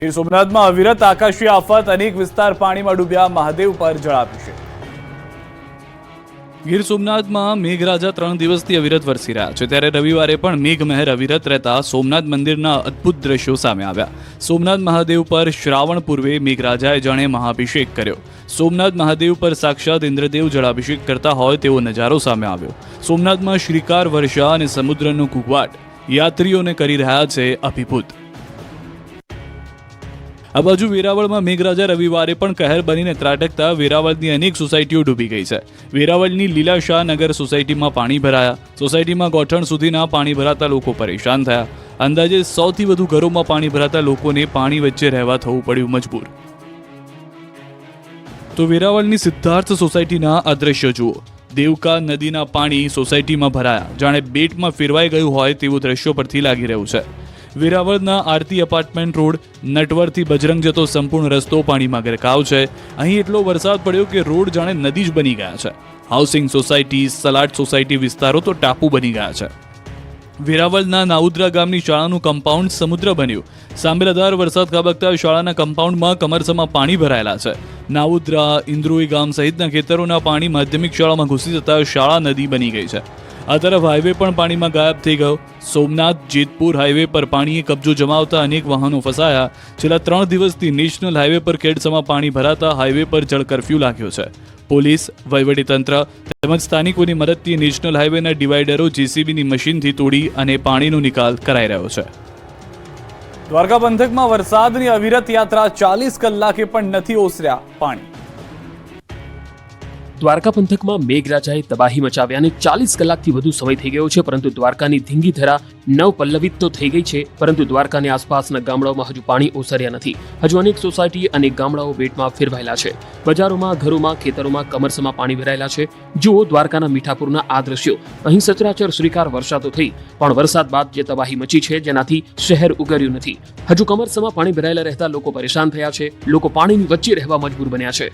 ગીર સોમનાથમાં અવિરત આકાશી આફત, અનેક વિસ્તાર પાણીમાં ડૂબ્યા, મહાદેવ પર જળાભિષેક। ગીર સોમનાથમાં મેઘરાજા 3 દિવસથી અવિરત વરસી રહ્યા છે, ત્યારે રવિવારે પણ મેઘમહેર અવિરત રહેતા સોમનાથ મંદિરના અદ્ભુત દ્રશ્યો સામે આવ્યા। સોમનાથ મહાદેવ પર શ્રાવણ પૂર્વે મેઘરાજાએ જાણે મહાભિષેક કર્યો। સોમનાથ મહાદેવ પર સાક્ષાત ઇન્દ્રદેવ જળાભિષેક કરતા હોય તેવો નજારો સામે આવ્યો। સોમનાથમાં શ્રીકાર વર્ષા અને સમુદ્રનો કુકવાટ યાત્રીઓને કરી રહ્યા છે અભિભૂત। આ બાજુ વેરાવળમાં મેઘરાજા રવિવારે પણ કહેર બનીને ત્રાટકતા વેરાવળની અનેક સોસાયટીઓ ડૂબી ગઈ છે। વેરાવળની લીલાશાહ નગર સોસાયટીમાં પાણી ભરાયા। સોસાયટીમાં ગોઠણ સુધીના પાણી ભરાતા લોકો પરેશાન થયા। અંદાજે 100 થી વધુ ઘરોમાં પાણી ભરાતા લોકોને પાણી વચ્ચે રહેવા થવું પડ્યું મજબૂર। તો વેરાવળની સિદ્ધાર્થ સોસાયટીના આ દ્રશ્યો જુઓ। દેવકા નદીના પાણી સોસાયટીમાં ભરાયા, જાણે બેટમાં ફેરવાઈ ગયું હોય તેવું દ્રશ્યો પરથી લાગી રહ્યું છે। વેરાવળના આરતી એપાર્ટમેન્ટ રોડ નટવરથી બજરંગ જતો સંપૂર્ણ રસ્તો પાણીમાં ગરકાવ છે। અહીં એટલો વરસાદ પડ્યો કે રોડ જાણે નદી જ બની ગયા છે। હાઉસિંગ સોસાયટી, સલાડ સોસાયટી વિસ્તારો તો ટાપુ બની ગયા છે। વેરાવળના નાઉદ્રા ગામની શાળાનું કમ્પાઉન્ડ સમુદ્ર બન્યું। સાંભેલાધાર વરસાદ ખાબકતા શાળાના કમ્પાઉન્ડમાં કમરસમાં પાણી ભરાયેલા છે। નાઉદ્રા, ઇન્દ્રોઈ ગામ સહિતના ખેતરોના પાણી માધ્યમિક શાળામાં ઘૂસી જતા શાળા નદી બની ગઈ છે। આ તરફ હાઈવે પણ પાણીમાં ગાયબ થઈ ગયો। સોમનાથ જેતપુર હાઈવે પર પાણીએ કબજો જમાવતા અનેક વાહનો ફસાયા। છેલ્લા 3 દિવસથી નેશનલ હાઈવે પર કેડસમાં પાણી ભરાતા હાઈવે પર જળ કર્ફ્યુ લાગ્યો છે। પોલીસ, વહીવટીતંત્ર તેમજ સ્થાનિકોની મદદથી નેશનલ હાઈવેના ડિવાઈડરો જેસીબીની મશીનથી તોડી અને પાણીનો નિકાલ કરાઈ રહ્યો છે। દ્વારકા પંથકમાં વરસાદની અવિરત યાત્રા, 40 કલાકે પણ નથી ઓસર્યા પાણી। દ્વારકા પંથકમાં મેઘરાજાએ તબાહી મચાવ્યાને 40 કલાકથી વધુ સમય થઈ ગયો છે, પરંતુ દ્વારકાની ધીંગી ધરા નવપલ્લવિત તો થઈ ગઈ છે, પરંતુ દ્વારકાની આસપાસના ગામડાઓમાં હજુ પાણી ઓસર્યા નથી। હજુ અનેક સોસાયટી અને ગામડાઓ બેટમાં ફેરવાયેલા છે। બજારોમાં, ઘરોમાં, ખેતરોમાં કમરસમાં પાણી ભરાયેલા છે। જુઓ દ્વારકાના મીઠાપુરના આ દ્રશ્યો। અહીં સચરાચર શ્રીકાર વર્ષા તો થઈ, પણ વરસાદ બાદ જે તબાહી મચી છે, જેનાથી શહેર ઉગર્યું નથી। હજુ કમરસમાં પાણી ભરાયેલા રહેતા લોકો પરેશાન થયા છે। લોકો પાણીની વચ્ચે રહેવા મજબૂર બન્યા છે।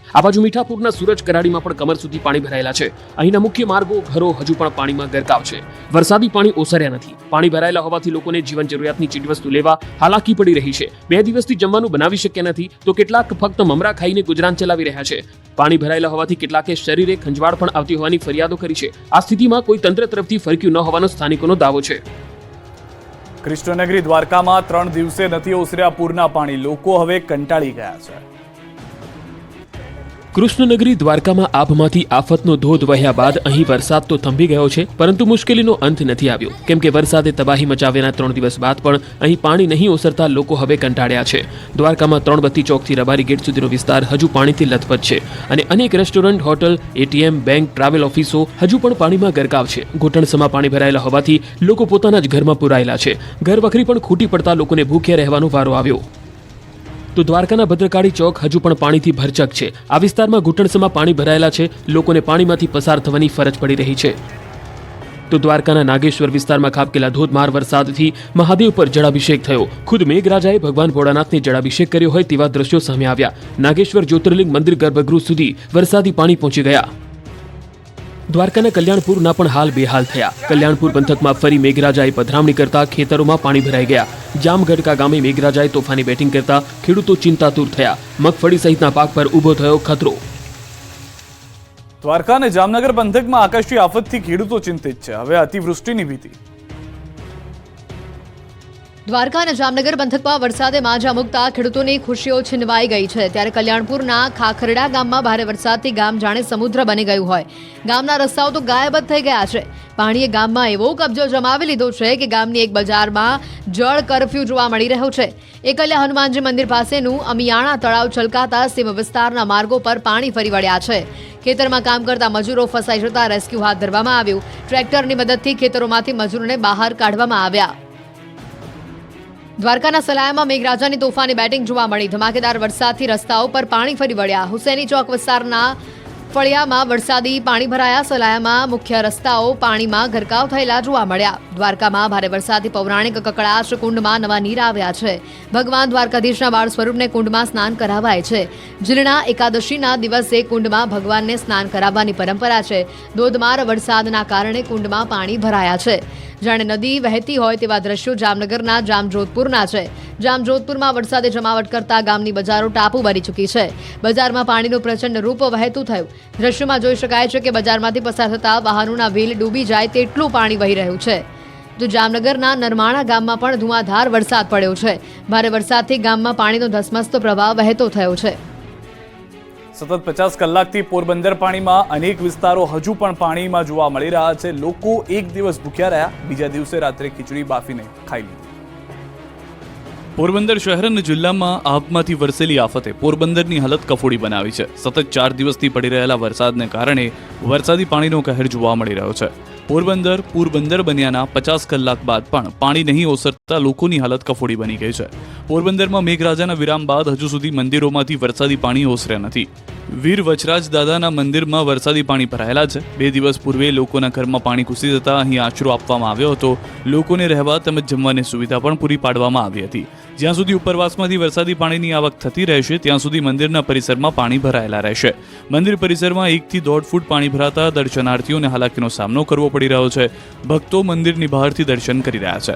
આ બાજુ મીઠાપુરના સુરજ કરાડીમાં પણ કમર સુધી પાણી ભરાયેલા છે। અહીંના મુખ્ય માર્ગો, ઘરો હજુ પણ પાણીમાં ગરકાવ છે। વરસાદી પાણી ઓસર્યા નથી। પાણી ભરાયેલા હોવાથી લોકોને જીવન જરૂરિયાતની ચીજવસ્તુ લેવા હાલાકી પડી રહી છે। 2 દિવસથી જમવાનું બનાવી શક્યા નથી, તો કેટલાક ફક્ત મમરા ખાઈને ગુજરાન ચલાવી રહ્યા છે। પાણી ભરાયેલા હોવાથી કેટલાકે શરીરે ખંજવાળ પણ આવતી હોવાની ફરિયાદો કરી છે। આ સ્થિતિમાં કોઈ તંત્ર તરફથી ફરક્યું ન હોવાનો સ્થાનિકોનો દાવો છે। કૃષ્ણનગરી દ્વારકામાં 3 દિવસે નથી ઓસર્યા પૂરના પાણી, લોકો હવે કંટાળી ગયા છે। કૃષ્ણનગરી દ્વારકામાં આભમાંથી આફતનો ધોધ વહ્યા બાદ અહીં વરસાદ તો થંભી ગયો છે, પરંતુ મુશ્કેલીનો અંત નથી આવ્યો, કેમ કે વરસાદે તબાહી મચાવ્યાના 3 દિવસ બાદ પણ અહીં પાણી નહીં ઓસરતા લોકો હવે કંટાળ્યા છે। દ્વારકામાં 3 બત્તી ચોકથી રબારી ગેટ સુધીનો વિસ્તાર હજુ પાણીથી લથપથ છે અને અનેક restaurant, hotel, ATM, bank, travel ઓફિસો હજુ પણ પાણીમાં ગરકાવ છે। ઘૂંટણસમાં પાણી ભરાયેલા હોવાથી લોકો પોતાના જ ઘરમાં પુરાયેલા છે। ઘર વખરી પણ ખૂટી પડતા લોકોને ભૂખ્યા રહેવાનો વારો આવ્યો। તો દ્વારકાના ભદ્રકાળી ચોક હજુ પણ પાણીથી ભરચક છે। આ વિસ્તારમાં ઘૂંટણસમાં પાણી ભરાયેલા છે। લોકોને પાણીમાંથી પસાર થવાની ફરજ પડી રહી છે। તો દ્વારકાના નાગેશ્વર વિસ્તારમાં ખાબકેલા ધોધમાર વરસાદથી મહાદેવ પર જળાભિષેક થયો। ખુદ મેઘરાજાએ ભગવાન ભોળાનાથને જળાભિષેક કર્યો હોય તેવા દ્રશ્યો સામે આવ્યા। નાગેશ્વર જ્યોતિર્લિંગ મંદિર ગર્ભગૃહ સુધી વરસાદી પાણી પહોંચી ગયા। દ્વારકાના કલ્યાણપુરના પણ હાલ બેહાલ થયા। કલ્યાણપુર પંથકમાં ફરી મેઘરાજાએ પધરામણી કરતા ખેતરોમાં પાણી ભરાઈ ગયા। જામગઢકા ગામે મેઘરાજાએ તોફાની બેટિંગ કરતા ખેડૂતો ચિંતાતુર થયા। મગફળી સહિતના પાક પર ઊભો થયો ખતરો। દ્વારકા અને જામનગર પંથકમાં આકાશી આફતથી ખેડૂતો ચિંતિત છે। હવે અતિવૃષ્ટિની ભીતિ। દ્વારકા અને જામનગર પંથકમાં વરસાદે માજા મૂકતા ખેડૂતોની ખુશીઓ છીનવાઈ ગઈ છે। ત્યારે કલ્યાણપુરના ખાખરડા ગામમાં ભારે વરસાદથી ગામ જાણે સમુદ્ર બની ગયું હોય। ગામના રસ્તાઓ તો ગાયબ જ થઈ ગયા છે। પાણીએ ગામમાં એવો કબજો જમાવી લીધો છે કે ગામની એક બજારમાં જળ કર્ફ્યુ જોવા મળી રહ્યો છે। એકલ્યા હનુમાનજી મંદિર પાસેનું અમિયાણા તળાવ છલકાતા સીમ વિસ્તારના માર્ગો પર પાણી ફરી વળ્યા છે। ખેતરમાં કામ કરતા મજૂરો ફસાઈ જતા રેસ્ક્યુ હાથ ધરવામાં આવ્યું। ટ્રેક્ટરની મદદથી ખેતરોમાંથી મજૂરોને બહાર કાઢવામાં આવ્યા। દ્વારકાના સલાયામાં મેઘરાજાની તોફાની બેટિંગ જોવા મળી। ધમાકેદાર વરસાદથી રસ્તાઓ પર પાણી ફરી વળ્યા। હુસેની ચોક વિસ્તારના ફળિયામાં વરસાદી પાણી ભરાયા। સલાયામાં મુખ્ય રસ્તાઓ પાણીમાં ગરકાવ થયેલા જોવા મળ્યા। દ્વારકામાં ભારે વરસાદથી પૌરાણિક કકડાશ કુંડમાં નવા નીર આવ્યા છે। ભગવાન દ્વારકાધીશના બાળ સ્વરૂપને કુંડમાં સ્નાન કરાવાય છે। જીર્ણા એકાદશીના દિવસે કુંડમાં ભગવાનને સ્નાન કરાવવાની પરંપરા છે। ધોધમાર વરસાદના કારણે કુંડમાં પાણી ભરાયા છે। જાણે નદી વહેતી હોય તેવા દ્રશ્યો જામનગરના જામજોધપુરના છે. જામજોધપુરમાં વરસાદે જમાવટ કરતા ગામની બજારો ટાપુ ભરી ચૂકી છે. બજારમાં પાણીનું પ્રચંડ રૂપ વહેતું થયું. દ્રશ્યોમાં જોઈ શકાય છે કે બજારમાંથી પસાર થતા વાહનોના વ્હીલ ડૂબી જાય તેટલું પાણી વહી રહ્યું છે. તો જામનગરના નરમાણા ગામમાં પણ ધુઆધાર વરસાદ પડ્યો છે. ભારે વરસાદથી ગામમાં પાણીનો ધસમસતો પ્રવાહ વહેતો થયો છે. સતત 50 કલાકથી પોરબંદર પાણીમાં અનેક વિસ્તારો હજુ પણ પાણીમાં જોવા મળી રહ્યા છે. લોકો એક દિવસ ભૂખ્યા રહ્યા, બીજા દિવસે રાત્રે ખીચડી બાફીને ખાઈ લીધી. પોરબંદર શહેર અને જિલ્લામાં આભમાંથી વરસેલી આફતે પોરબંદરની હાલત કફોડી બનાવી છે. સતત 4 દિવસથી પડી રહેલા વરસાદને કારણે વરસાદી પાણીનો કહેર જોવા મળી રહ્યો છે. પોરબંદર બન્યાના 50 કલાક બાદ પણ પાણી નહીં ઓસરતા લોકોની હાલત કફોડી બની ગઈ છે. પોરબંદરમાં મેઘરાજાના વિરામ બાદ હજુ સુધી મંદિરોમાંથી વરસાદી પાણી ઓસર્યા નથી. વીર વચરાજ દાદાના મંદિરમાં વરસાદી પાણી ભરાયેલા છે. 2 દિવસ પૂર્વે લોકોના ઘરમાં પાણી ઘૂસી જતા અહીં આશરો આપવામાં આવ્યો હતો. લોકોને રહેવા તેમજ જમવાની સુવિધા પણ પૂરી પાડવામાં આવી હતી. જ્યાં સુધી ઉપરવાસમાંથી વરસાદી પાણીની આવક થતી રહેશે ત્યાં સુધી મંદિરના પરિસરમાં પાણી ભરાયેલા રહેશે. મંદિર પરિસરમાં 1 થી 1.5 ફૂટ પાણી ભરાતા દર્શનાર્થીઓને હાલાકીનો સામનો કરવો પડી રહ્યો છે. ભક્તો મંદિરની બહારથી દર્શન કરી રહ્યા છે.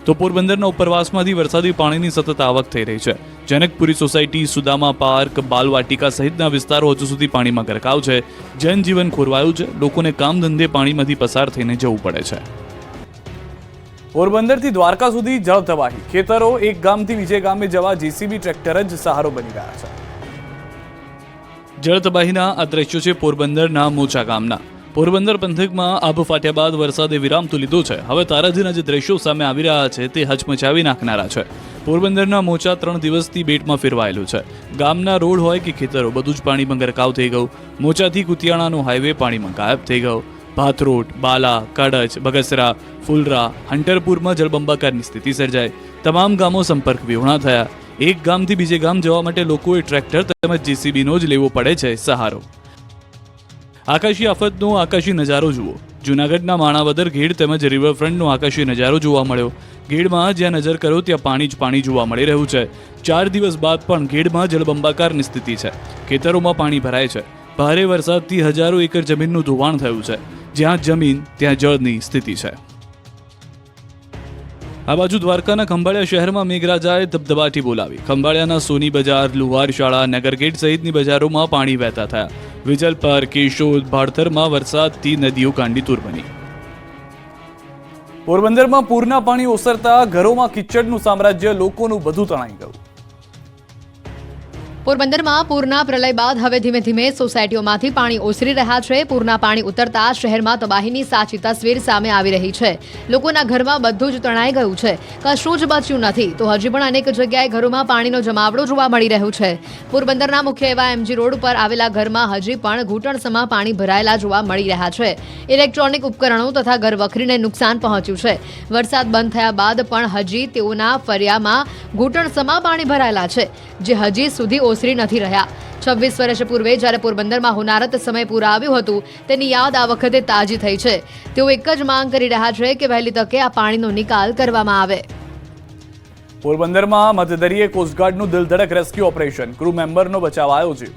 તો પોરબંદરના ઉપરવાસમાંથી વરસાદી પાણીની સતત આવક થઈ રહી છે. જનકપુરી સોસાયટી, સુદામા પાર્ક, બાલવાટિકા સહિતના વિસ્તારો હજુ સુધી પાણીમાં ગરકાવ છે. જનજીવન ખોરવાયું છે. લોકોને કામ ધંધે પાણીમાંથી પસાર થઈને જવું પડે છે. પોરબંદરથી દ્વારકા સુધી જળ તબાહી. ખેતરો એક ગામથી બીજે ગામે જવા જેસીબી ટ્રેક્ટર જ સહારો બની ગયા છે. જળ તબાહીના આ દ્રશ્યો છે પોરબંદરના મોચા ગામના. પોરબંદર પંથકમાં આભ ફાટ્યા બાદ વરસાદે વિરામ તો લીધો છે. હવે તારાજીના જે દ્રશ્યો સામે આવી રહ્યા છે તે હચમચાવી નાખનારા છે. પોરબંદરના મોચા 3 દિવસથી બેટમાં ફેરવાયેલું છે. ગામના રોડ હોય કે ખેતરો બધું જ પાણીમાં ગરકાવ થઈ ગયું. મોચાથી કુતિયાણાનો હાઈવે પાણીમાં ગાયબ થઈ ગયો. ભાથરોડ, બાલા, કડચ, બગસરા, ફુલરા, હંટરપુરમાં જળબંબાકારની સ્થિતિ સર્જાઈ. તમામ ગામો સંપર્ક વિહોણા થયા. એક ગામથી બીજે ગામ જવા માટે લોકોએ ટ્રેક્ટર તેમજ જેસીબીનો જ લેવો પડે છે સહારો. આકાશી આફતનો આકાશી નજારો જુઓ. જૂનાગઢના માણાવદર, ઘેડ તેમજ રિવરફ્રન્ટનો આકાશી નજારો જોવા મળ્યો. ઘેડમાં જ્યાં નજર કરો ત્યાં પાણી જ પાણી જોવા મળી રહ્યું છે. 4 દિવસ બાદ પણ ઘેડમાં જળબંબાકારની સ્થિતિ છે. ખેતરોમાં પાણી ભરાય છે. ભારે વરસાદથી હજારો એકર જમીનનું ધોવાણ થયું છે. જ્યાં જમીન ત્યાં જળની સ્થિતિ છે. આ બાજુ દ્વારકાના ખંભાળિયા શહેરમાં મેઘરાજાએ ધબધબાટી બોલાવી. ખંભાળિયાના સોની બજાર, લુહાર શાળા, નગરગેટ સહિતની બજારોમાં પાણી વહેતા થયા. વિજલપર, કેશોદ, ભાડતરમાં વરસાદથી નદીઓ કાંડીતુર બની. પોરબંદરમાં પૂરના પાણી ઓસરતા ઘરોમાં કિચડનું સામ્રાજ્ય, લોકોનું બધું તણાઈ ગયું. પોરબંદરમાં પૂરના પ્રલય બાદ હવે ધીમે ધીમે સોસાયટીઓમાંથી પાણી ઓસરી રહ્યા છે. પૂરના પાણી ઉતરતા શહેરમાં તબાહીની સાચી તસવીર સામે આવી રહી છે. લોકોના ઘરમાં બધું જ તણાઈ ગયું છે. કશું જ બચ્યું નથી. તો હજી પણ અનેક જગ્યાએ ઘરોમાં પાણીનો જમાવડો જોવા મળી રહ્યો છે. પોરબંદરના મુખ્ય એવા MG રોડ પર આવેલા ઘરમાં હજી પણ ઘૂંટણસમાં પાણી ભરાયેલા જોવા મળી રહ્યા છે. ઇલેક્ટ્રોનિક ઉપકરણો તથા ઘરવખરીને નુકસાન પહોંચ્યું છે. વરસાદ બંધ થયા બાદ પણ હજી તેઓના ફરિયામાં ઘૂંટણસમાં પાણી ભરાયેલા છે, જે હજી સુધી ઓસરી નથી રહ્યા. 26 વર્ષ પૂર્વે જ્યારે પોરબંદરમાં હોનારત સમય પૂર આવ્યું હતું તેની યાદ આ વખતે તાજી થઈ છે. તેઓ એક જ માંગ કરી રહ્યા છે કે વહેલી તકે આ પાણીનો નિકાલ કરવામાં આવે. પોરબંદરમાં મધદરિયે કોસ્ટગાર્ડનું દિલધડક રેસ્ક્યુ ઓપરેશન. ક્રૂ મેમ્બરનો બચાવ આવ્યો છે.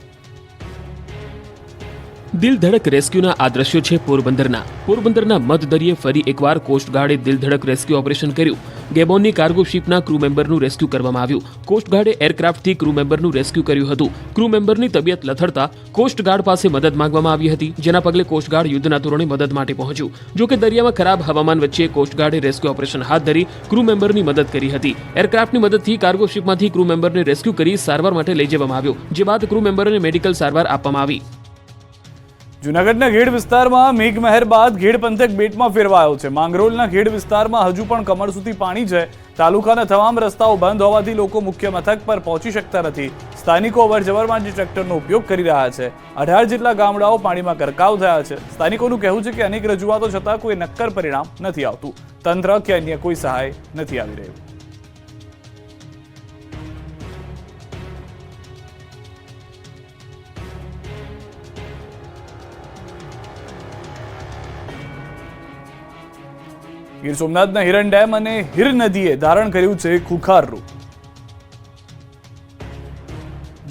દિલધડક રેસ્ક્યુના આ દ્રશ્યો છે પોરબંદરના મધદરિયે ફરી એકવાર કોસ્ટગાર્ડે દિલધડક રેસ્ક્યુ ઓપરેશન કર્યું. ગેબોનની કાર્ગો શિપના ક્રૂ મેમ્બરનું રેસ્ક્યુ કરવામાં આવ્યું. કોસ્ટગાર્ડે એરક્રાફ્ટથી ક્રૂ મેમ્બરનું રેસ્ક્યુ કર્યું હતું. ક્રૂ મેમ્બરની તબિયત લથડતા કોસ્ટગાર્ડ પાસે મદદ માંગવામાં આવી હતી, જેના પગલે કોસ્ટગાર્ડ યુદ્ધના ધોરણે મદદ માટે પહોંચ્યું. જોકે દરિયામાં ખરાબ હવામાન વચ્ચે કોસ્ટગાર્ડે રેસ્ક્યુ ઓપરેશન હાથ ધરી ક્રૂ મેમ્બરની મદદ કરી હતી. એરક્રાફ્ટની મદદથી કાર્ગો શિપમાંથી ક્રૂ મેમ્બરને રેસ્ક્યુ કરી સારવાર માટે લઈ જવામાં આવ્યો, જે બાદ ક્રૂ મેમ્બરને મેડિકલ સારવાર આપવામાં આવી. જૂનાગઢના ઘેડ વિસ્તારમાં મેઘમહેર બાદ ઘેડ પંથક બેટમાં ફેરવાયો છે. માંગરોળના ઘેડ વિસ્તારમાં હજુ પણ કમર સુધી પાણી છે. તાલુકાના તમામ રસ્તાઓ બંધ હોવાથી લોકો મુખ્ય મથક પર પહોંચી શકતા નથી. સ્થાનિકો અવરજવર માટે ટ્રેક્ટરનો ઉપયોગ કરી રહ્યા છે. 18 જેટલા ગામડાઓ પાણીમાં ગરકાવ થયા છે. સ્થાનિકોનું કહેવું છે કે અનેક રજૂઆતો છતાં કોઈ નક્કર પરિણામ નથી આવતું. તંત્ર કે અન્ય કોઈ સહાય નથી આવી રહ્યું. ગીર સોમનાથના હિરણ ડેમ અને હિર નદીએ ધારણ કર્યું છે ખુખાર રૂપ.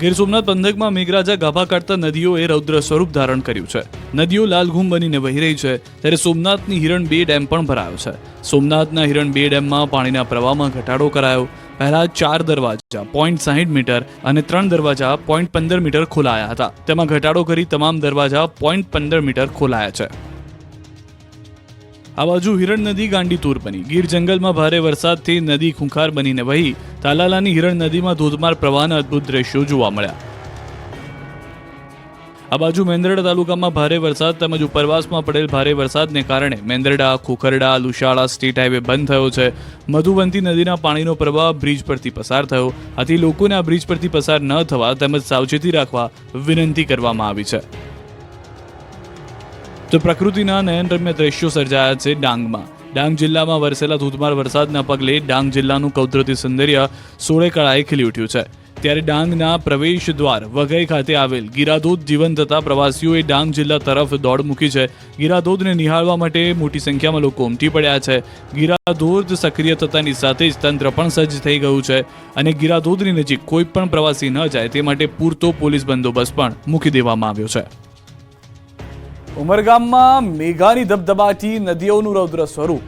ગીર સોમનાથ પંથકમાં મેઘરાજા ગાભા કાઢતા નદીઓએ રૌદ્ર સ્વરૂપ ધારણ કર્યું છે. નદીઓ લાલઘૂમ બનીને વહી રહી છે ત્યારે સોમનાથની હિરણ 2 ડેમ પણ ભરાયો છે. સોમનાથના હિરણ 2 ડેમમાં પાણીના પ્રવાહમાં ઘટાડો કરાયો. પહેલા 4 દરવાજા 0.60 મીટર અને 3 દરવાજા 0.15 મીટર ખોલાયા હતા. તેમાં ઘટાડો કરી તમામ દરવાજા 0.15 મીટર ખોલાયા છે. આ બાજુ હિરણ નદી ગાંડીતુર બની. ગીર જંગલમાં ભારે વરસાદથી નદી ખૂંખાર બનીને વહી. તાલાલાની હિરણ નદીમાં ધોધમાર પ્રવાહના અદ્ભુત દ્રશ્યો જોવા મળ્યા. આ બાજુ મેંદરડા તાલુકામાં ભારે વરસાદ તેમજ ઉપરવાસમાં પડેલ ભારે વરસાદને કારણે મેંદરડા, ખોખરડા, લુશાળા સ્ટેટ હાઈવે બંધ થયો છે. મધુવંતી નદીના પાણીનો પ્રવાહ બ્રિજ પરથી પસાર થયો. આથી લોકોને આ બ્રિજ પરથી પસાર ન થવા તેમજ સાવચેતી રાખવા વિનંતી કરવામાં આવી છે. તો પ્રકૃતિના નયનરમ્ય દ્રશ્યો સર્જાયા છે ડાંગમાં. ડાંગ જિલ્લામાં વરસેલા ધોધમાર વરસાદના પગલે ડાંગ જિલ્લાનું કૌદરતી સૌંદર્ય સોળે કળાએ ખીલી ઉઠ્યું છે. ત્યારે ડાંગના પ્રવેશ દ્વાર વઘઈ ખાતે આવેલ ગિરાધોધ જીવન થતા પ્રવાસીઓએ ડાંગ જિલ્લા તરફ દોડ મૂકી છે. ગિરાધોધને નિહાળવા માટે મોટી સંખ્યામાં લોકો ઉમટી પડ્યા છે. ગિરાધોધ સક્રિય થતાની સાથે જ તંત્ર પણ સજ્જ થઈ ગયું છે અને ગિરાધોધની નજીક કોઈ પણ પ્રવાસી ન જાય તે માટે પૂરતો પોલીસ બંદોબસ્ત પણ મૂકી દેવામાં આવ્યો છે. ઉમરગામમાં મેઘાની ધબધબાટી નદીઓનું રૌદ્ર સ્વરૂપ.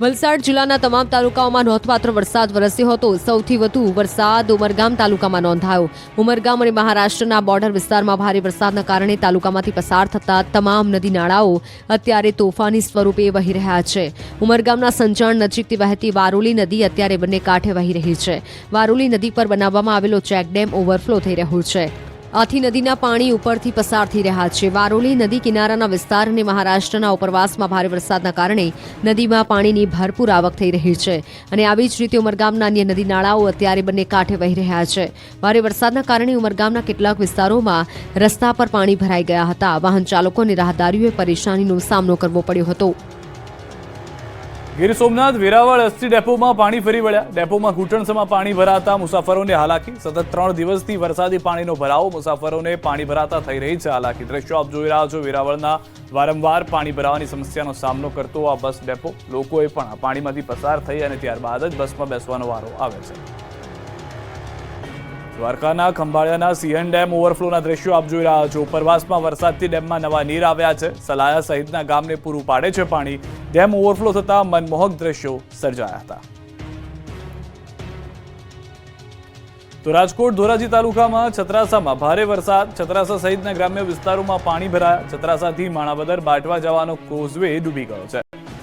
વલસાડ જિલ્લાના તમામ તાલુકાઓમાં નોંધપાત્ર વરસાદ વરસ્યો હતો. સૌથી વધુ વરસાદ ઉમરગામ તાલુકામાં નોંધાયો. ઉમરગામ અને મહારાષ્ટ્રના બોર્ડર વિસ્તારમાં ભારે વરસાદના કારણે તાલુકામાંથી પસાર થતા તમામ નદી નાળાઓ અત્યારે તોફાની સ્વરૂપે વહી રહ્યા છે. ઉમરગામના સંચાણ નજીકથી વહેતી વારોલી નદી અત્યારે બંને કાંઠે વહી રહી છે. વારોલી નદી પર બનાવવામાં આવેલો ચેકડેમ ઓવરફ્લો થઈ રહ્યો છે. આથી નદીના પાણી ઉપરથી પસાર થઈ રહ્યા છે. વારોલી નદી કિનારાના વિસ્તાર અને મહારાષ્ટ્રના ઉપરવાસમાં ભારે વરસાદના કારણે નદીમાં પાણીની ભરપૂર આવક થઈ રહી છે અને આવી જ રીતે ઉમરગામના અન્ય નદી નાળાઓ અત્યારે બંને કાંઠે વહી રહ્યા છે. ભારે વરસાદના કારણે ઉમરગામના કેટલાક વિસ્તારોમાં રસ્તા પર પાણી ભરાઈ ગયા હતા. વાહન ચાલકો અને રાહદારીઓએ પરેશાનીનો સામનો કરવો પડ્યો હતો. ગીર સોમનાથ વેરાવળ એસટી ડેપોમાં પાણી ફરી વળ્યા. ડેપોમાં ઘૂંટણસમાં પાણી ભરાતા મુસાફરોને હાલાકી. સતત 3 દિવસથી વરસાદી પાણીનો ભરાવો મુસાફરોને પાણી ભરાતા થઈ રહી છે હાલાકી. દ્રશ્યો આપ જોઈ રહ્યા છો વેરાવળના. વારંવાર પાણી ભરાવાની સમસ્યાનો સામનો કરતો આ બસ ડેપો. લોકોએ પણ આ પાણીમાંથી પસાર થઈ અને ત્યારબાદ જ બસમાં બેસવાનો વારો આવે છે. દ્વારકાના ખંભાળિયાના સિંહણ ડેમ ઓવરફ્લોના દ્રશ્યો આપ જોઈ રહ્યા છો. ઉપરવાસમાં વરસાદથી ડેમમાં નવા નીર આવ્યા છે. સલાયા સહિતના ગામને પૂરું પાડે છે પાણી. ડેમ ઓવરફ્લો થતા મનમોહક દ્રશ્યો સર્જાયા હતા. તો રાજકોટ ધોરાજી તાલુકામાં છત્રાસામાં ભારે વરસાદ. છત્રાસા સહિતના ગ્રામ્ય વિસ્તારોમાં પાણી ભરાયા. છત્રાસાથી માણાવદર બાટવા જવાનો કોઝવે ડૂબી ગયો છે.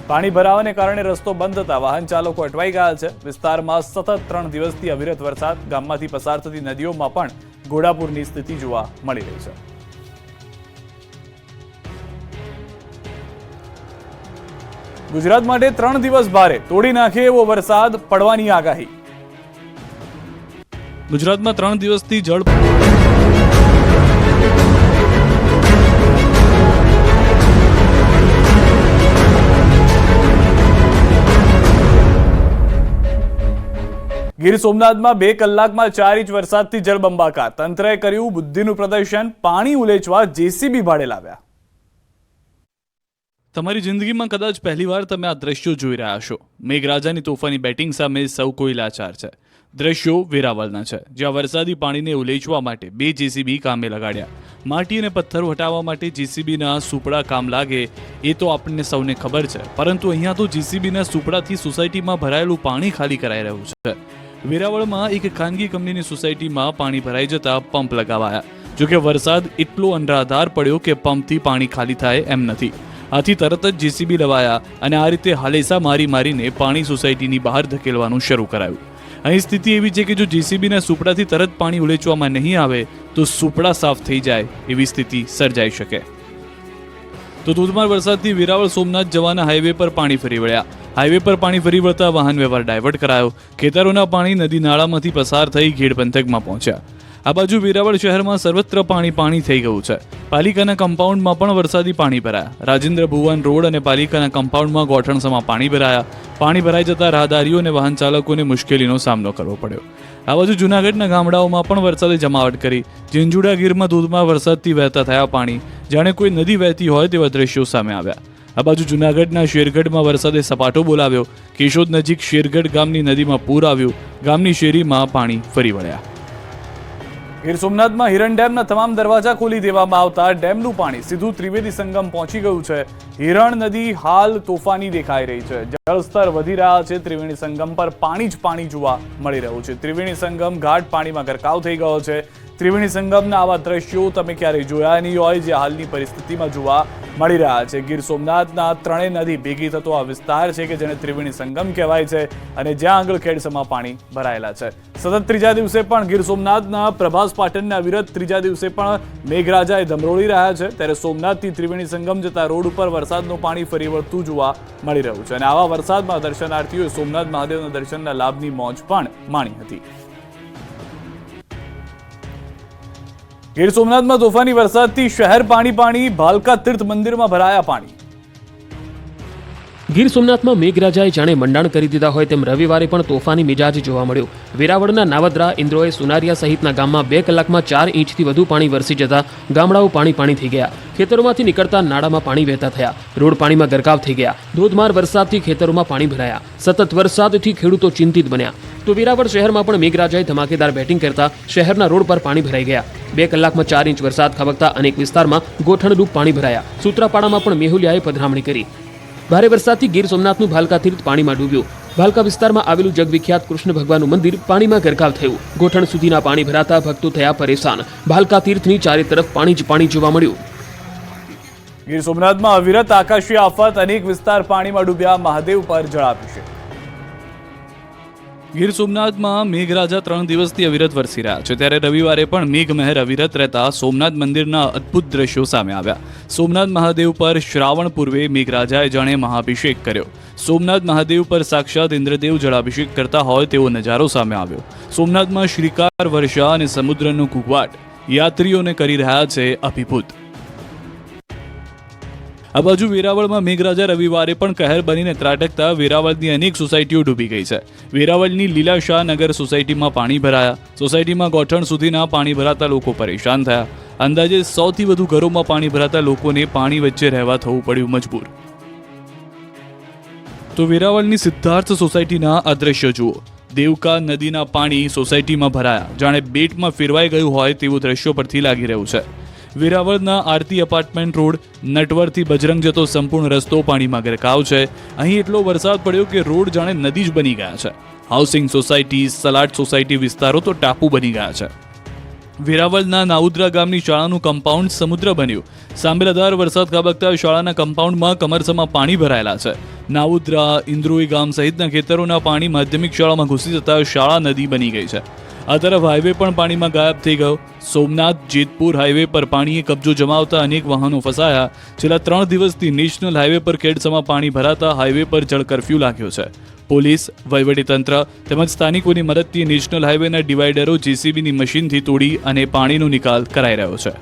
પાણી ભરાવાને કારણે રસ્તો બંધ થતા વાહન ચાલકો અટવાઈ ગયા છે. વિસ્તારમાં સતત 3 દિવસથી અવિરત વરસાદ. ગામમાંથી પસાર થતી નદીઓમાં પણ ઘોડાપૂરની સ્થિતિ જોવા મળી રહી છે. ગુજરાત માટે 3 દિવસ ભારે તોડી નાખે એવો વરસાદ પડવાની આગાહી. ગુજરાતમાં 3 દિવસથી જળ ગીર સોમનાથમાં 2 કલાકમાં 4 ઇંચ વરસાદથી જળબંબાકાર. તંત્રએ કર્યું બુદ્ધિનું પ્રદર્શન. પાણી ઉલેચવા જેસીબી ભાડે લાવ્યા. તમારી જિંદગીમાં કદાચ પહેલીવાર તમે આ દ્રશ્યો જોઈ રહ્યા છો. મેઘરાજાની તોફાની બેટિંગ સામે સૌ કોઈ લાચાર છે. દ્રશ્યો વેરાવળના છે, જ્યાં વરસાદી પાણીને ઉલેચવા માટે 2 જેસીબી કામે લગાડ્યા. માટી અને પથ્થરો હટાવવા માટે જેસીબીના સુપડા કામ લાગે એ તો આપણને સૌને ખબર છે, પરંતુ અહીંયા તો જેસીબીના સુપડાથી સોસાયટીમાં ભરાયેલું પાણી ખાલી કરાઈ રહ્યું છે. વેરાવળમાં એક ખાનગી કંપનીની સોસાયટીમાં પાણી ભરાઈ જતા પંપ લગાવાયા. જોકે વરસાદ એટલો અનરાધાર પડ્યો કે પંપથી પાણી ખાલી થાય એમ નથી. આથી તરત જ જેસીબી લવાયા અને આ રીતે હાલેસા મારીને પાણી સોસાયટીની બહાર ધકેલવાનું શરૂ કરાયું. અહીં સ્થિતિ એવી છે કે જો જેસીબીના સુપડાથી તરત પાણી ઉલેચવામાં નહીં આવે તો સુપડા સાફ થઈ જાય એવી સ્થિતિ સર્જાઈ શકે. તો ધોધમાર વરસાદથી વેરાવળ સોમનાથ જવાના હાઈવે પર પાણી ફરી વળ્યા. હાઈવે પર પાણી ફરી વળતા વાહન વ્યવહાર ડાયવર્ટ કરાયો. ખેતરોના પાણી નદી નાળામાંથી પસાર થઈ ઘેડ પંથકમાં પહોંચ્યા. આ બાજુ વેરાવળ શહેરમાં સર્વત્ર પાણી થઈ ગયું છે. પાલિકાના કમ્પાઉન્ડમાં પણ વરસાદી પાણી ભરાયા. રાજેન્દ્ર ભુવન રોડ અને પાલિકાના કમ્પાઉન્ડમાં ગોઠણસમાં પાણી ભરાયા. પાણી ભરાઈ જતા રાહદારીઓ અને વાહન ચાલકોને મુશ્કેલીનો સામનો કરવો પડ્યો. આ બાજુ જૂનાગઢના ગામડાઓમાં પણ વરસાદે જમાવટ કરી. ઝીંઝુડા ગીરમાં ધોધમાર વરસાદથી વહેતા થયા પાણી. જાણે કોઈ નદી વહેતી હોય તેવા દ્રશ્યો સામે આવ્યા. આ બાજુ જૂનાગઢના શેરગઢમાં વરસાદે સપાટો બોલાવ્યો. કેશોદ નજીક શેરગઢ ગામની નદીમાં પૂર આવ્યું. ગામની શેરીમાં પાણી ફરી વળ્યા. ગીર સોમનાથમાં હિરણ ડેમના તમામ દરવાજા ખોલી દેવામાં આવતા ડેમનું પાણી સીધું ત્રિવેદી સંગમ પહોંચી ગયું છે. હિરણ નદી હાલ તોફાની દેખાઈ રહી છે. જળસ્તર વધી રહ્યા છે. ત્રિવેણી સંગમ પર પાણી જ પાણી જોવા મળી રહ્યું છે. ત્રિવેણી સંગમ ઘાટ પાણીમાં ગરકાવ થઈ ગયો છે. ત્રિવેણી સંગમના આવા દ્રશ્યો તમે ક્યારેય જોયા નહીં હોય જે હાલની પરિસ્થિતિમાં જોવા મળી રહ્યા છે. ગીર સોમનાથના ત્રણેય નદી ભેગી થતો આ વિસ્તાર છે કે જેને ત્રિવેણી સંગમ કહેવાય છે અને જ્યાં આગળ ખેડસમાં પાણી ભરાયેલા છે. સતત ત્રીજા દિવસે પણ ગીર સોમનાથના પ્રભાસ પાટણના અવિરત ત્રીજા દિવસે પણ મેઘરાજાએ ધમરોળી રહ્યા છે. ત્યારે સોમનાથથી ત્રિવેણી સંગમ જતા રોડ ઉપર વરસાદનું પાણી ફરી વળતું જોવા મળી રહ્યું છે અને આવા વરસાદમાં દર્શનાર્થીઓએ સોમનાથ મહાદેવના દર્શનના લાભની મોજ પણ માણી હતી. ગીર સોમનાથમાં તોફાની વરસાદથી શહેર પાણી ભાલકા તીર્થ મંદિરમાં ભરાયા પાણી. ગીર સોમનાથમાં મેઘરાજાએ જાણે મંડાણ કરી દીધા હોય તેમ રવિવારે પણ તોફાની મિજાજ જોવા મળ્યો. વેરાવળના નાવદ્રા, ઇન્દ્રોએ, સુનારિયા સહિતના ગામમાં 2 કલાકમાં 4 ઇંચથી વધુ પાણી વરસી જતા ગામડાઓ પાણી થઈ ગયા. ખેતરોમાંથી નીકળતા નાળામાં પાણી વહેતા થયા. રોડ પાણીમાં ગરકાવ થઈ ગયા. ધોધમાર વરસાદથી ખેતરોમાં પાણી ભરાયા. સતત વરસાદથી ખેડૂતો ચિંતિત બન્યા. તો વેરાવળ શહેરમાં પણ મેઘરાજાએ ધમાકેદાર બેટિંગ કરતા શહેરના રોડ પર પાણી ભરાઈ ગયા. 2 કલાકમાં 4 ઇંચ વરસાદ ખાબકતા અનેક વિસ્તારમાં ગોઠણરૂપ પાણી ભરાયા. સૂત્રાપાડામાં પણ મેહુલિયાએ પધરામણી કરી. ભારે વરસાદથી ગીર સોમનાથનું ભાલકા તીર્થ પાણીમાં ડૂબ્યું. ભાલકા વિસ્તારમાં આવેલું જગવિખ્યાત કૃષ્ણ ભગવાનનું મંદિર પાણીમાં ગરકાવ થયું. ગોઠણ સુધીના પાણી ભરાતા ભક્તો થયા પરેશાન. ભાલકા તીર્થની ચારે તરફ પાણી જ પાણી જોવા મળ્યું. ગીર સોમનાથમાં અવિરત આકાશી આફત, અનેક વિસ્તાર પાણીમાં ડૂબ્યા. મહાદેવ પર જળાભિષેક. ગીર સોમનાથમાં મેઘરાજા 3 દિવસથી અવિરત વરસી રહ્યા છે. ત્યારે રવિવારે પણ મેઘમહેર અવિરત રહેતા સોમનાથ મંદિરના અદ્ભુત દ્રશ્યો સામે આવ્યા. સોમનાથ મહાદેવ પર શ્રાવણ પૂર્વે મેઘરાજાએ જાણે મહાભિષેક કર્યો. સોમનાથ મહાદેવ પર સાક્ષાત ઇન્દ્રદેવ જળાભિષેક કરતા હોય તેવો નજારો સામે આવ્યો. સોમનાથમાં શ્રીકાર, વર્ષા અને સમુદ્રનો કુકવાટ યાત્રીઓને કરી રહ્યા છે અભિભૂત. આ બાજુ વેરાવળમાં મેઘરાજા રવિવારે પણ કહેર બનીને ત્રાટકતા વેરાવળની અનેક સોસાયટીઓ ડૂબી ગઈ છે. વેરાવળની લીલાશાહ નગર સોસાયટીમાં પાણી ભરાયા. સોસાયટીમાં ગોઠણ સુધીના પાણી ભરાતા લોકો પરેશાન થયા. અંદાજે 100થી વધુ ઘરોમાં પાણી ભરાતા લોકોને પાણી વચ્ચે રહેવા થવું પડ્યું મજબૂર. તો વેરાવળની સિદ્ધાર્થ સોસાયટીના આ દ્રશ્ય જુઓ. દેવકા નદીના પાણી સોસાયટીમાં ભરાયા. જાણે બેટમાં ફેરવાઈ ગયું હોય તેવું દ્રશ્યો પરથી લાગી રહ્યું છે. વેરાવળના આરતી એપાર્ટમેન્ટ રોડ નટવરથી બજરંગ જતો સંપૂર્ણ રસ્તો પાણીમાં ગરકાવ છે. અહીં એટલો વરસાદ પડ્યો કે રોડ જાણે નદી જ બની ગયા છે. હાઉસિંગ સોસાયટી, સલાડ સોસાયટી વિસ્તારો તો ટાપુ બની ગયા છે. વેરાવળના નાઉદ્રા ગામની શાળાનું કમ્પાઉન્ડ સમુદ્ર બન્યું. સાંભળાધાર વરસાદ ખાબકતા શાળાના કમ્પાઉન્ડમાં કમરસમાં પાણી ભરાયેલા છે. નાઉદ્રા, ઇન્દ્રોઈ ગામ સહિતના ખેતરોના પાણી માધ્યમિક શાળામાં ઘૂસી જતા શાળા નદી બની ગઈ છે. આ તરફ હાઈવે પણ પાણીમાં ગાયબ થઈ ગયો. સોમનાથ જેતપુર હાઈવે પર પાણીએ કબજો જમાવતા અનેક વાહનો ફસાયા. છેલ્લા 3 દિવસથી નેશનલ હાઈવે પર ખેડસમાં પાણી ભરાતા હાઈવે પર જળ કર્ફ્યુ લાગ્યો છે. પોલીસ, વહીવટીતંત્ર તેમજ સ્થાનિકોની મદદથી નેશનલ હાઈવેના ડિવાઈડરો જેસીબીની મશીનથી તોડી અને પાણીનો નિકાલ કરાઈ રહ્યો છે.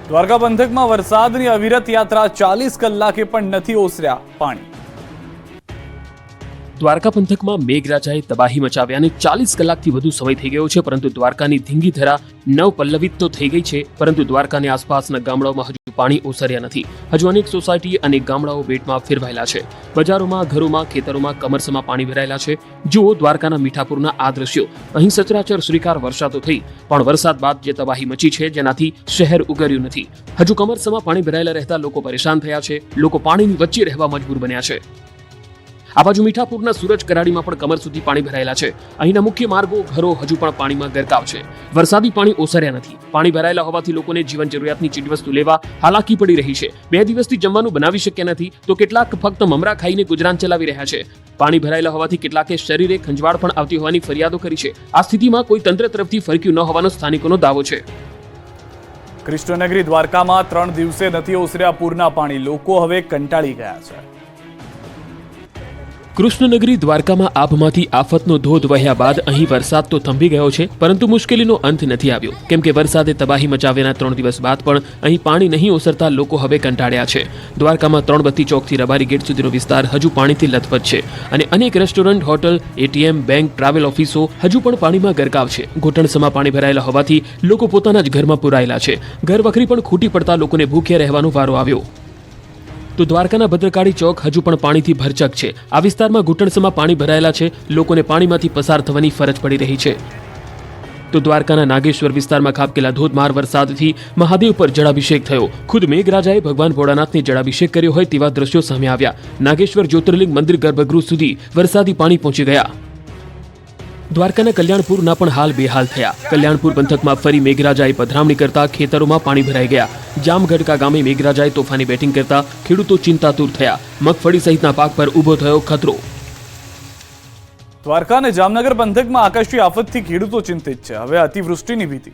દ્વારકા પંથકમાં વરસાદની અવિરત યાત્રા, 40 કલાકે પણ નથી ઓસર્યા પાણી. દ્વારકા પંથકમાં મેઘરાજાએ તબાહી મચાવ્યાને 40 કલાકથી વધુ સમય થઈ ગયો છે. પરંતુ દ્વારકાની ધીંગી ધરા નવપલ્લવિત તો થઈ ગઈ છે, પરંતુ દ્વારકાની આસપાસના ગામડાઓમાં હજુ પાણી ઓસર્યા નથી. હજુ અનેક સોસાયટી અને ગામડાઓ બેટમાં ફેરવાયેલા છે. બજારોમાં, ઘરોમાં, ખેતરોમાં કમરસમાં પાણી ભરાયેલા છે. જુઓ દ્વારકાના મીઠાપુરના આ દ્રશ્યો. અહીં સચરાચર શ્રીકાર વર્ષા તો થઈ, પણ વરસાદ બાદ જે તબાહી મચી છે જેનાથી શહેર ઉગર્યું નથી. હજુ કમરસમાં પાણી ભરાયેલા રહેતા લોકો પરેશાન થયા છે. લોકો પાણીની વચ્ચે રહેવા મજબૂર બન્યા છે. આ બાજુ મીઠાપુરના સુરજ કરાડીમાં પણ કમર સુધી પાણી ભરાયેલા છે. અહીંના મુખ્ય માર્ગો, ઘરો હજુ પણ પાણીમાં ગરકાવ છે. વરસાદી પાણી ઓસર્યા નથી. પાણી ભરાયેલા હોવાથી લોકોને જીવન જરૂરિયાતની ચીજવસ્તુ લેવા હાલાકી પડી રહી છે. 2 દિવસથી જમવાનું બનાવી શક્યા નથી, તો કેટલાક ફક્ત મમરા ખાઈને ગુજરાન ચલાવી રહ્યા છે. પાણી ભરાયેલા હોવાથી કેટલાકે શરીરે ખંજવાળ પણ આવતી હોવાની ફરિયાદો કરી છે. આ સ્થિતિમાં કોઈ તંત્ર તરફથી ફરક્યું ન હોવાનો સ્થાનિકોનો દાવો છે. કૃષ્ણનગરી દ્વારકામાં 3 દિવસે નથી ઓસર્યા પૂરના પાણી. લોકો હવે કંટાળી ગયા છે. કૃષ્ણનગરી દ્વારકામાં આભમાંથી આફતનો ધોધ વહ્યા બાદ અહીં વરસાદ તો થંભી ગયો છે, પરંતુ મુશ્કેલીનો અંત નથી આવ્યો. કેમ કે વરસાદે તબાહી મચાવ્યાના 3 દિવસ બાદ પણ અહીં પાણી નહીં ઓસરતા લોકો હવે કંટાળ્યા છે. દ્વારકામાં 3 બત્તી ચોકથી રબારી ગેટ સુધીનો વિસ્તાર હજુ પાણીથી લથપથ છે અને અનેક restaurant, hotel, ATM, bank, travel ઓફિસો હજુ પણ પાણીમાં ગરકાવ છે. ઘૂંટણસમાં પાણી ભરાયેલા હોવાથી લોકો પોતાના જ ઘરમાં પુરાયેલા છે. ઘર વખરી પણ ખૂટી પડતા લોકોને ભૂખ્યા રહેવાનો વારો આવ્યો. તો દ્વારકાના ભદ્રકાળી ચોક હજુ પણ પાણીથી ભરચક છે. આ વિસ્તારમાં ઘૂંટણસમાં પાણી ભરાયેલા છે. લોકોને પાણીમાંથી પસાર થવાની ફરજ પડી રહી છે. તો દ્વારકાના નાગેશ્વર વિસ્તારમાં ખાબકેલા ધોધમાર વરસાદથી મહાદેવ પર જળાભિષેક થયો. ખુદ મેઘરાજાએ ભગવાન ભોળાનાથને જળાભિષેક કર્યો હોય તેવા દ્રશ્યો સામે આવ્યા. નાગેશ્વર જ્યોતિર્લિંગ મંદિર ગર્ભગૃહ સુધી વરસાદી પાણી પહોંચી ગયા. દ્વારકાના કલ્યાણપુરના પણ હાલ બેહાલ થયા. કલ્યાણપુર પંથકમાં ફરી મેઘરાજાએ પધરામણી કરતા ખેતરોમાં પાણી ભરાઈ ગયા. જામગઢકા ગામે મેઘરાજાએ તોફાની બેટિંગ કરતા ખેડૂતો ચિંતાતુર થયા. મગફળી સહિતના પાક પર ઊભો થયો ખતરો. દ્વારકા અને જામનગર પંથકમાં આકાશી આફતથી ખેડૂતો ચિંતિત છે. હવે અતિવૃષ્ટિની ભીતિ.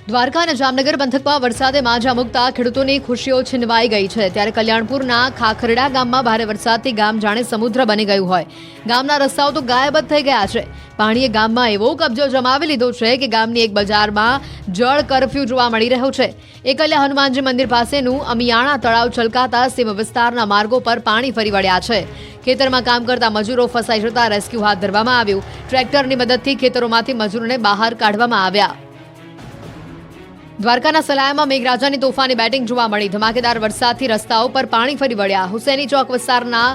દ્વારકા અને જામનગર પંથકમાં વરસાદે માજા મૂકતા ખેડૂતોની ખુશીઓ છીનવાઈ ગઈ છે. ત્યારે કલ્યાણપુરના ખાખરડા ગામમાં ભારે વરસાદથી ગામ જાણે સમુદ્ર બની ગયું હોય. ગામના રસ્તાઓ તો ગાયબ જ થઈ ગયા છે. પાણીએ ગામમાં એવો કબજો જમાવી લીધો છે કે ગામની એક બજારમાં જળ કરફ્યુ જોવા મળી રહ્યો છે. એકલ્યા હનુમાનજી મંદિર પાસેનું અમિયાણા તળાવ છલકાતા સીમ વિસ્તારના માર્ગો પર પાણી ફરી વળ્યા છે. ખેતરમાં કામ કરતા મજૂરો ફસાઈ જતા રેસ્ક્યુ હાથ ધરવામાં આવ્યું. ટ્રેક્ટરની મદદથી ખેતરોમાંથી મજૂરોને બહાર કાઢવામાં આવ્યા. દ્વારકાના સલાયામાં મેઘરાજાની તોફાની બેટિંગ જોવા મળી. ધમાકેદાર વરસાદથી રસ્તાઓ પર પાણી ફરી વળ્યા. હુસેની ચોક વિસ્તારના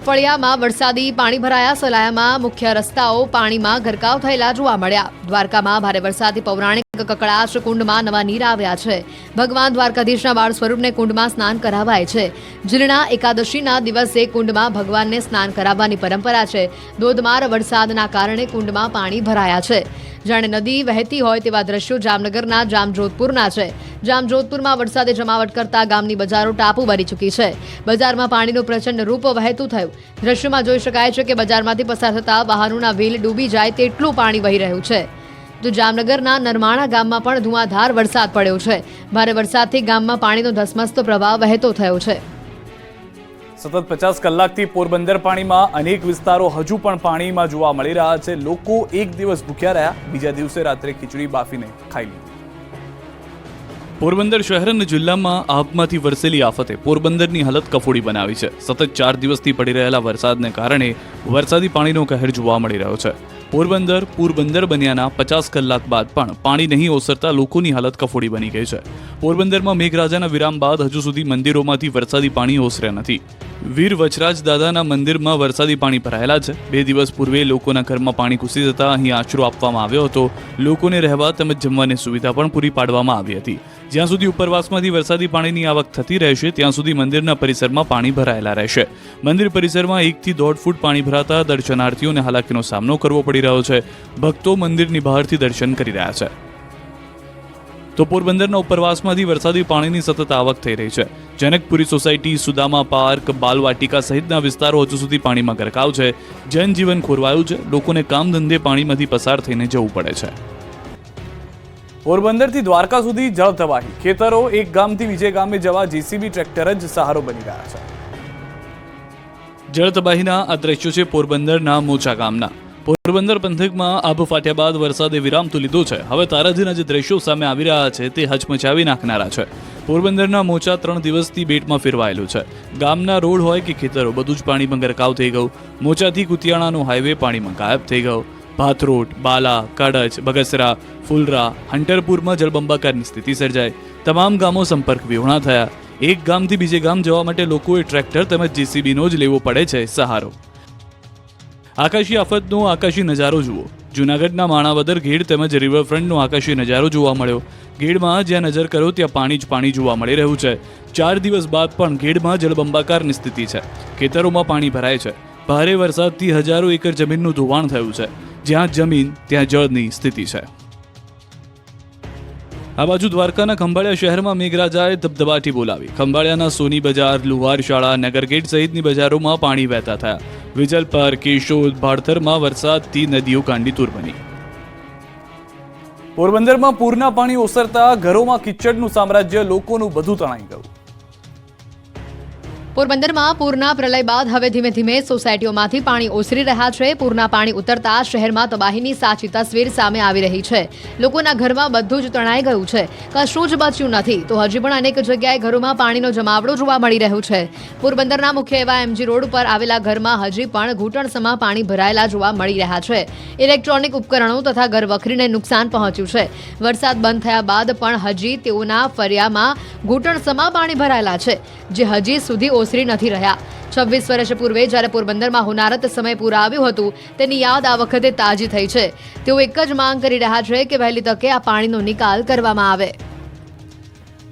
ફળિયામાં વરસાદી પાણી ભરાયા. સલાયામાં મુખ્ય રસ્તાઓ પાણીમાં ગરકાવ થયેલા જોવા મળ્યા. દ્વારકામાં ભારે વરસાદથી પૌરાણિક કકડાશ કુંડમાં નવા નીર આવ્યા છે. ભગવાન દ્વારકાધીશના બાળ સ્વરૂપને કુંડમાં સ્નાન કરાવાય છે. જીર્ણા એકાદશીના દિવસે કુંડમાં ભગવાનને સ્નાન કરાવવાની પરંપરા છે. ધોધમાર વરસાદના કારણે કુંડમાં પાણી ભરાયા છે. જાણે નદી વહેતી હોય તેવા દ્રશ્યો જામનગરના જામજોધપુરના છે. જામજોધપુરમાં વરસાદે જમાવટ કરતા ગામની બજારો ટાપુ બની ચૂકી છે. બજારમાં પાણીનું પ્રચંડ રૂપ વહેતું થયું. દ્રશ્યોમાં જોઈ શકાય છે કે બજારમાંથી પસાર થતા વાહનોના વ્હીલ ડૂબી જાય તેટલું પાણી વહી રહ્યું છે. તો જામનગરના નરમાણા ગામમાં પણ ધુઆધાર વરસાદ પડ્યો છે. ભારે વરસાદથી ગામમાં પાણીનો ધસમસતો પ્રવાહ વહેતો થયો છે. સતત 50 કલાકથી પોરબંદર પાણીમાં અનેક વિસ્તારો હજુ પણ પાણીમાં જોવા મળી રહ્યા છે. લોકો એક દિવસ ભૂખ્યા રહ્યા, બીજા દિવસે રાત્રે ખીચડી બાફીને ખાઈ લીધી. પોરબંદર શહેર અને જિલ્લામાં આભમાંથી વરસેલી આફતે પોરબંદરની હાલત કફોડી બનાવી છે. સતત 4 દિવસથી પડી રહેલા વરસાદને કારણે વરસાદી પાણીનો કહેર જોવા મળી રહ્યો છે. પોરબંદર બન્યાના 50 કલાક બાદ પણ પાણી નહીં ઓસરતા લોકોની હાલત કફોડી બની ગઈ છે. પોરબંદરમાં મેઘરાજાના વિરામ બાદ હજુ સુધી મંદિરોમાંથી વરસાદી પાણી ઓસર્યા નથી. વીર વચરાજ દાદાના મંદિરમાં વરસાદી પાણી ભરાયેલા છે. 2 દિવસ પૂર્વે લોકોના ઘરમાં પાણી ઘૂસી જતા અહીં આશરો આપવામાં આવ્યો હતો. લોકોને રહેવા તેમજ જમવાની સુવિધા પણ પૂરી પાડવામાં આવી હતી. જ્યાં સુધી ઉપરવાસમાંથી વરસાદી પાણીની આવક થતી રહેશે ત્યાં સુધી મંદિરના પરિસરમાં પાણી ભરાયેલા રહેશે. મંદિર પરિસરમાં 1 થી 1.5 ફૂટ પાણી ભરાતા દર્શનાર્થીઓને હાલાકીનો સામનો કરવો પડી રહ્યો છે. ભક્તો મંદિરની બહારથી દર્શન કરી રહ્યા છે. તો પોરબંદરના ઉપરવાસમાંથી વરસાદી પાણીની સતત આવક થઈ રહી છે. જનકપુરી સોસાયટી, સુદામા પાર્ક, બાલવાટિકા સહિતના વિસ્તારો હજુ સુધી પાણીમાં ગરકાવ છે. જનજીવન ખોરવાયું છે. લોકોને કામ ધંધે પાણીમાંથી પસાર થઈને જવું પડે છે. પોરબંદરથી દ્વારકા સુધી જળ તબાહી. ખેતરો એક ગામથી બીજે ગામે જવા જેસીબી ટ્રેક્ટર જ સહારો બની રહ્યા છે. જળ તબાહીના આ દ્રશ્યો છે પોરબંદરના મોચા ગામના. પોરબંદર પંથકમાં આભ ફાટ્યા બાદ વરસાદે વિરામ તો લીધો છે. હવે તારાજીના જે દ્રશ્યો સામે આવી રહ્યા છે તે હચમચાવી નાખનારા છે. પોરબંદરના મોચા 3 દિવસથી બેટમાં ફેરવાયેલું છે. ગામના રોડ હોય કે ખેતરો બધું જ પાણીમાં ગરકાવ થઈ ગયું. મોચાથી કુતિયાણાનો હાઈવે પાણીમાં ગાયબ થઈ ગયો. ભાથરોડ, બાલા, કડચ, બગસરા, ફુલરા, હંટરપુરમાં જળબંબાકારની સ્થિતિ સર્જાઈ. તમામ ગામો સંપર્ક વિહોણા થયા. એક ગામથી બીજે ગામ જવા માટે લોકોએ ટ્રેક્ટર તેમજ જેસીબીનો જ લેવો પડે છે સહારો. આકાશી આફતનો આકાશી નજારો જુઓ. જૂનાગઢના માણાવદર ગેડ તેમજ રિવરફ્રન્ટનો આકાશી નજારો જોવા મળ્યો. ગેડમાં જ્યાં નજર કરો ત્યાં પાણી જ પાણી જોવા મળી રહ્યું છે. 4 દિવસ બાદ પણ ગેડમાં જળબંબાકારની સ્થિતિ છે. ખેતરોમાં પાણી ભરાય છે. ભારે વરસાદથી હજારો એકર જમીનનું ધોવાણ થયું છે. જ્યાં જમીન ત્યાં જળની સ્થિતિ છે. આ બાજુ દ્વારકાના ખંભાળિયા શહેરમાં મેઘરાજાએ ધબધબાટી બોલાવી. ખંભાળિયાના સોની બજાર, લુહાર શાળા, નગરગેટ સહિતની બજારોમાં પાણી વહેતા થયા. વિજલપર, કેશોદ, ભાડથરમાં વરસાદથી નદીઓ કાંડીતુર બની. પોરબંદરમાં પૂરના પાણી ઓસરતા ઘરોમાં કિચડનું સામ્રાજ્ય, લોકોનું બધું તણાઈ ગયું. પોરબંદરમાં પૂરના પ્રલય બાદ હવે ધીમે ધીમે સોસાયટીઓમાંથી પાણી ઓસરી રહ્યા છે. પૂરના પાણી ઉતરતા શહેરમાં તબાહીની સાચી તસવીર સામે આવી રહી છે. લોકોના ઘરમાં બધું જ તણાઈ ગયું છે. કશું જ બચ્યું નથી. તો હજી પણ અનેક જગ્યાએ ઘરોમાં પાણીનો જમાવડો જોવા મળી રહ્યો છે. પોરબંદરના મુખ્ય એવા MG રોડ પર આવેલા ઘરમાં હજી પણ ઘૂંટણસમાં પાણી ભરાયેલા જોવા મળી રહ્યા છે. ઇલેક્ટ્રોનિક ઉપકરણો તથા ઘરવખરીને નુકસાન પહોંચ્યું છે. વરસાદ બંધ થયા બાદ પણ હજી તેઓના ફરિયામાં ઘૂંટણસમાં પાણી ભરાયેલા છે, જે હજી સુધી ઓસરી નથી રહ્યા. 26 વર્ષ પૂર્વે જ્યારે પોરબંદરમાં હોનારત સમય પૂર આવ્યું હતું તેની યાદ આ વખતે તાજી થઈ છે. તેઓ એક જ માંગ કરી રહ્યા છે કે વહેલી તકે આ પાણીનો નિકાલ કરવામાં આવે.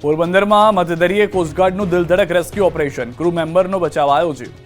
પોરબંદરમાં મધદરિયે કોસ્ટગાર્ડનું દિલધડક રેસ્ક્યુ ઓપરેશન, ક્રૂ મેમ્બરનો બચાવાયો જીવ.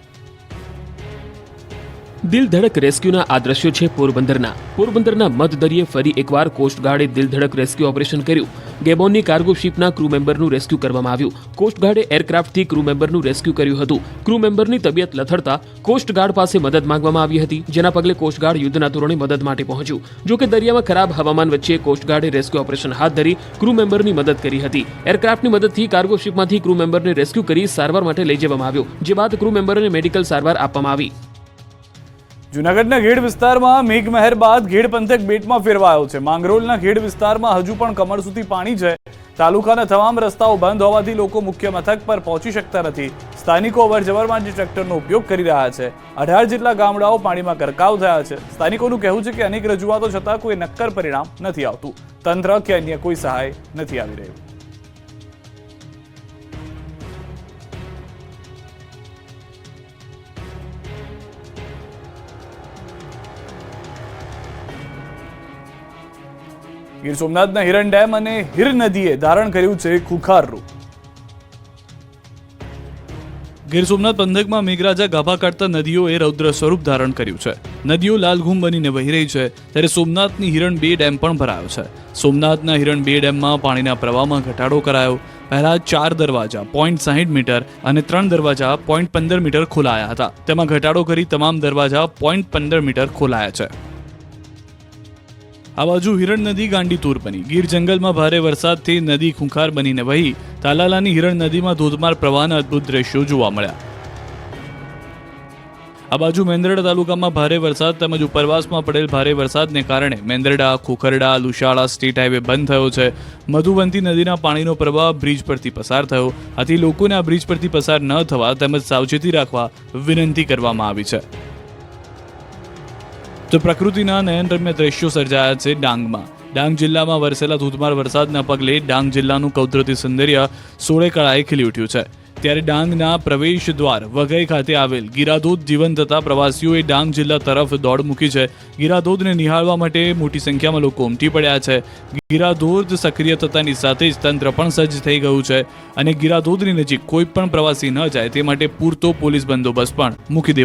દિલધડક રેસ્ક્યુના આ દ્રશ્યો છે પોરબંદરના મધદરિયે ફરી એકવાર કોસ્ટગાર્ડે દિલધડક રેસ્ક્યુ ઓપરેશન કર્યું. ગેબોનની કાર્ગો શિપના ક્રૂ મેમ્બરનું રેસ્ક્યુ કરવામાં આવ્યું. કોસ્ટગાર્ડે એરક્રાફ્ટથી ક્રૂ મેમ્બરનું રેસ્ક્યુ કર્યું હતું. ક્રૂ મેમ્બરની તબિયત લથડતા કોસ્ટગાર્ડ પાસે મદદ માંગવામાં આવી હતી, જેના પગલે કોસ્ટગાર્ડ યુદ્ધના ધોરણે મદદ માટે પહોંચ્યું. જોકે દરિયામાં ખરાબ હવામાન વચ્ચે કોસ્ટગાર્ડે રેસ્ક્યુ ઓપરેશન હાથ ધરી ક્રૂ મેમ્બરની મદદ કરી હતી. એરક્રાફ્ટની મદદથી કાર્ગો શિપમાંથી ક્રૂ મેમ્બરને રેસ્ક્યુ કરી સારવાર માટે લઈ જવામાં આવ્યો, જે બાદ ક્રૂ મેમ્બરને મેડિકલ સારવાર આપવામાં આવી. જૂનાગઢના ઘેડ વિસ્તારમાં મેઘમહેર બાદ ઘેડ પંથક બેટમાં ફેરવાયો છે. માંગરોળના ઘેડ વિસ્તારમાં હજુ પણ કમર સુધી પાણી છે. તાલુકાના તમામ રસ્તાઓ બંધ હોવાથી લોકો મુખ્ય મથક પર પહોંચી શકતા નથી. સ્થાનિકો અવરજવર માટે ટ્રેક્ટરનો ઉપયોગ કરી રહ્યા છે. 18 જેટલા ગામડાઓ પાણીમાં ગરકાવ થયા છે. સ્થાનિકોનું કહેવું છે કે અનેક રજૂઆતો છતાં કોઈ નક્કર પરિણામ નથી આવતું. તંત્ર કે અન્ય કોઈ સહાય નથી આવી રહ્યું. ગીર સોમનાથના હિરણ ડેમ અને હિર નદીએ ધારણ કર્યું છે ખુખાર રૂપ. ગીર સોમનાથ પંથકમાં મેઘરાજા ગાભા કાઢતા નદીઓએ રૌદ્ર સ્વરૂપ ધારણ કર્યું છે. નદીઓ લાલઘૂમ બનીને વહી રહી છે, ત્યારે સોમનાથની હિરણ 2 ડેમ પણ ભરાયો છે. સોમનાથના હિરણ 2 ડેમમાં પાણીના પ્રવાહમાં ઘટાડો કરાયો. પહેલા 4 દરવાજા 0.60 મીટર અને 3 દરવાજા 0.15 મીટર ખોલાયા હતા. તેમાં ઘટાડો કરી તમામ દરવાજા 0.15 મીટર ખોલાયા છે. આ બાજુ હિરણ નદી ગાંડી તૂર બની. ગીર જંગલમાં ભારે વરસાદથી નદી ખૂંખાર બનીને વહી. તાલાલાની હિરણ નદીમાં ધોધમાર પ્રવાહના અદ્ભુત દ્રશ્યો જોવા મળ્યા. આ બાજુ મેંદરડા તાલુકામાં ભારે વરસાદ તેમજ ઉપરવાસમાં પડેલ ભારે વરસાદને કારણે મેંદરડા, ખોખરડા, લુશાળા સ્ટેટ હાઈવે બંધ થયો છે. મધુવંતી નદીના પાણીનો પ્રવાહ બ્રિજ પરથી પસાર થયો. આથી લોકોને આ બ્રિજ પરથી પસાર ન થવા તેમજ સાવચેતી રાખવા વિનંતી કરવામાં આવી છે. તો પ્રકૃતિના નયનરમ્ય દ્રશ્યો સર્જાયા છે ડાંગમાં. ડાંગ જિલ્લામાં વરસેલા ધોધમાર વરસાદના પગલે ડાંગ જિલ્લાનું કૌદરતી સૌંદર્ય સોળે કળાએ ખીલી ઉઠ્યું છે. ત્યારે ડાંગના પ્રવેશ દ્વાર વઘઈ ખાતે આવેલ ગીરાધોધ જીવંત થતા પ્રવાસીઓએ ડાંગ જિલ્લા તરફ દોડ મૂકી છે. ગીરાધોધને નિહાળવા માટે મોટી સંખ્યામાં લોકો ઉમટી પડ્યા છે. ગીરાધોધ સક્રિય થતાની સાથે જ તંત્ર પણ સજ્જ થઈ ગયું છે અને ગીરાધોધની નજીક કોઈ પણ પ્રવાસી ન જાય તે માટે પૂરતો પોલીસ બંદોબસ્ત પણ મૂકી દેવાયો